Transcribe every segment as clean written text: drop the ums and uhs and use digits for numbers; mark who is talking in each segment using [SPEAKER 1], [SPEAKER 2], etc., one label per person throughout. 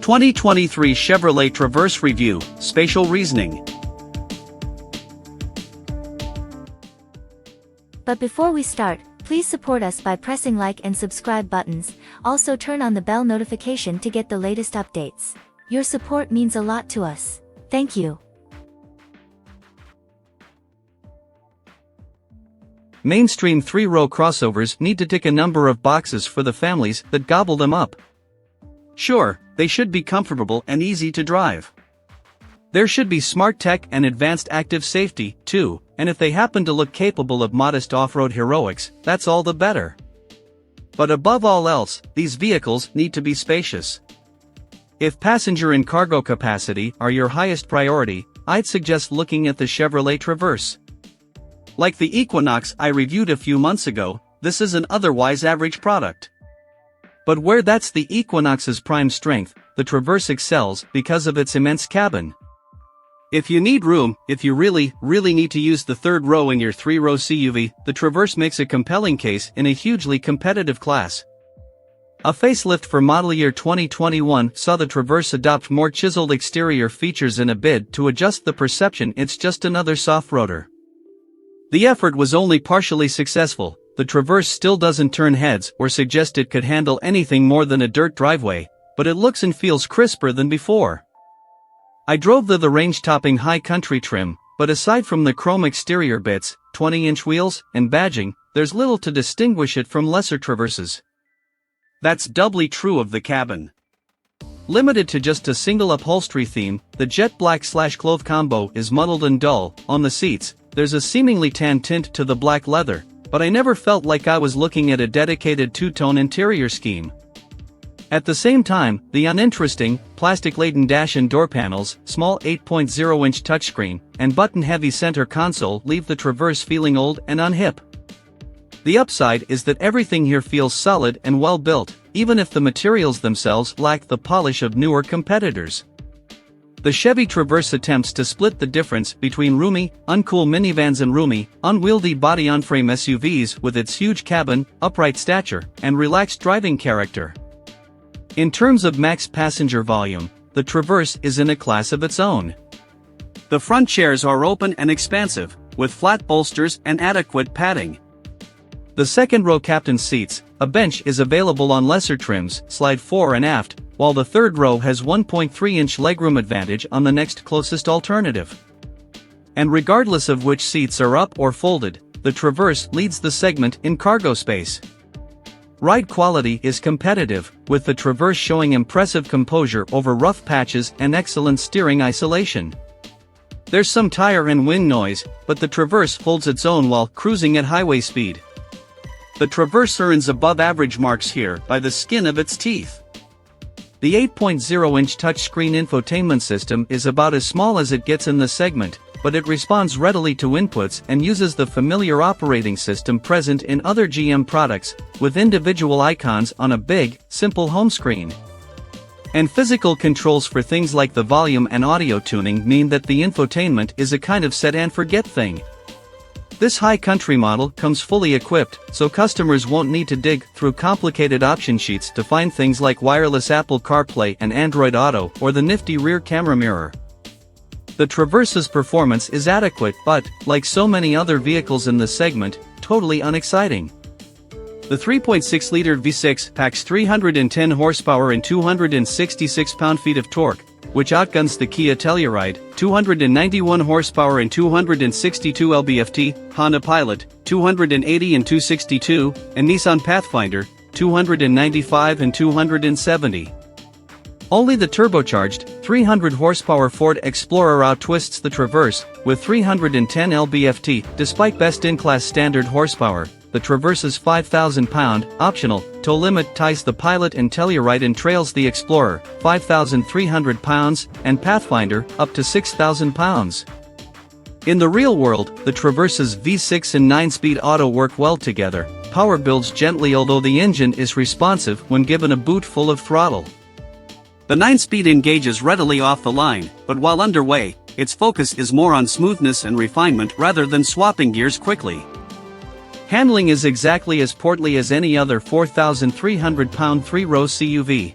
[SPEAKER 1] 2023 Chevrolet Traverse Review, Spatial Reasoning.
[SPEAKER 2] But before we start, please support us by pressing like and subscribe buttons. Also turn on the bell notification to get the latest updates. Your support means a lot to us. Thank you.
[SPEAKER 1] Mainstream three-row crossovers need to tick a number of boxes for the families that gobble them up. Sure, they should be comfortable and easy to drive. There should be smart tech and advanced active safety, too, and if they happen to look capable of modest off-road heroics, that's all the better. But above all else, these vehicles need to be spacious. If passenger and cargo capacity are your highest priority, I'd suggest looking at the Chevrolet Traverse. Like the Equinox I reviewed a few months ago, this is an otherwise average product. But where that's the Equinox's prime strength, the Traverse excels because of its immense cabin. If you need room, if you really need to use the third row in your three-row CUV, the Traverse makes a compelling case in a hugely competitive class. A facelift for model year 2021 saw the Traverse adopt more chiseled exterior features in a bid to adjust the perception it's just another soft-roader. The effort was only partially successful. The Traverse still doesn't turn heads or suggest it could handle anything more than a dirt driveway, but it looks and feels crisper than before. I drove the range-topping high country trim, but aside from the chrome exterior bits, 20-inch wheels, and badging, there's little to distinguish it from lesser Traverses. That's doubly true of the cabin. Limited to just a single upholstery theme, the jet black/cloth combo is muddled and dull. On the seats, there's a seemingly tan tint to the black leather, but I never felt like I was looking at a dedicated two-tone interior scheme. At the same time, the uninteresting, plastic-laden dash and door panels, small 8.0-inch touchscreen, and button-heavy center console leave the Traverse feeling old and unhip. The upside is that everything here feels solid and well-built, even if the materials themselves lack the polish of newer competitors. The Chevy Traverse attempts to split the difference between roomy, uncool minivans and roomy, unwieldy body-on-frame SUVs with its huge cabin, upright stature, and relaxed driving character. In terms of max passenger volume, the Traverse is in a class of its own. The front chairs are open and expansive, with flat bolsters and adequate padding. The second-row captain's seats, a bench is available on lesser trims, slide fore and aft, while the third row has 1.3-inch legroom advantage on the next closest alternative. And regardless of which seats are up or folded, the Traverse leads the segment in cargo space. Ride quality is competitive, with the Traverse showing impressive composure over rough patches and excellent steering isolation. There's some tire and wind noise, but the Traverse holds its own while cruising at highway speed. The Traverse earns above-average marks here by the skin of its teeth. The 8.0-inch touchscreen infotainment system is about as small as it gets in the segment, but it responds readily to inputs and uses the familiar operating system present in other GM products, with individual icons on a big, simple home screen. And physical controls for things like the volume and audio tuning mean that the infotainment is a kind of set-and-forget thing. This high country model comes fully equipped, so customers won't need to dig through complicated option sheets to find things like wireless Apple CarPlay and Android Auto or the nifty rear camera mirror. The Traverse's performance is adequate but, like so many other vehicles in the segment, totally unexciting. The 3.6-liter V6 packs 310 horsepower and 266 pound-feet of torque, which outguns the Kia Telluride, 291 horsepower and 262 lb-ft, Honda Pilot, 280 and 262, and Nissan Pathfinder, 295 and 270. Only the turbocharged, 300 horsepower Ford Explorer outtwists the Traverse, with 310 lb-ft. Despite best-in-class standard horsepower, the Traverse's 5,000-pound, optional, tow limit ties the Pilot and Telluride and trails the Explorer, 5,300 pounds, and Pathfinder, up to 6,000 pounds. In the real world, the Traverse's V6 and 9-speed auto work well together. Power builds gently although the engine is responsive when given a boot full of throttle. The 9-speed engages readily off the line, but while underway, its focus is more on smoothness and refinement rather than swapping gears quickly. Handling is exactly as portly as any other 4,300-pound three-row CUV.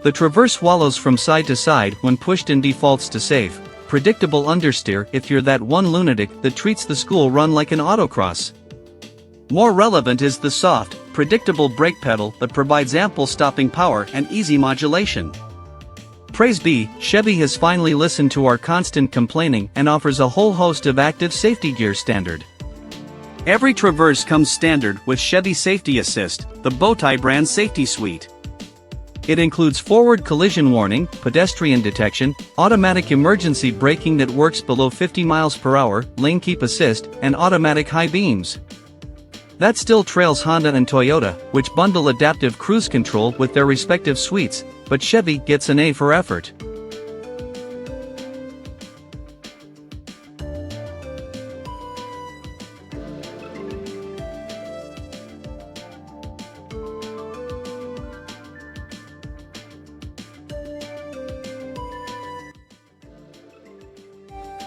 [SPEAKER 1] The Traverse wallows from side to side when pushed and defaults to safe, predictable understeer if you're that one lunatic that treats the school run like an autocross. More relevant is the soft, predictable brake pedal that provides ample stopping power and easy modulation. Praise be, Chevy has finally listened to our constant complaining and offers a whole host of active safety gear standard. Every Traverse comes standard with Chevy Safety Assist, the Bowtie brand safety suite. It includes forward collision warning, pedestrian detection, automatic emergency braking that works below 50 miles per hour, lane keep assist, and automatic high beams. That still trails Honda and Toyota, which bundle adaptive cruise control with their respective suites, but Chevy gets an A for effort.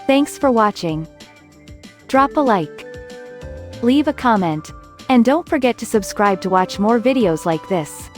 [SPEAKER 3] Thanks for watching. Drop a like, leave a comment, and don't forget to subscribe to watch more videos like this.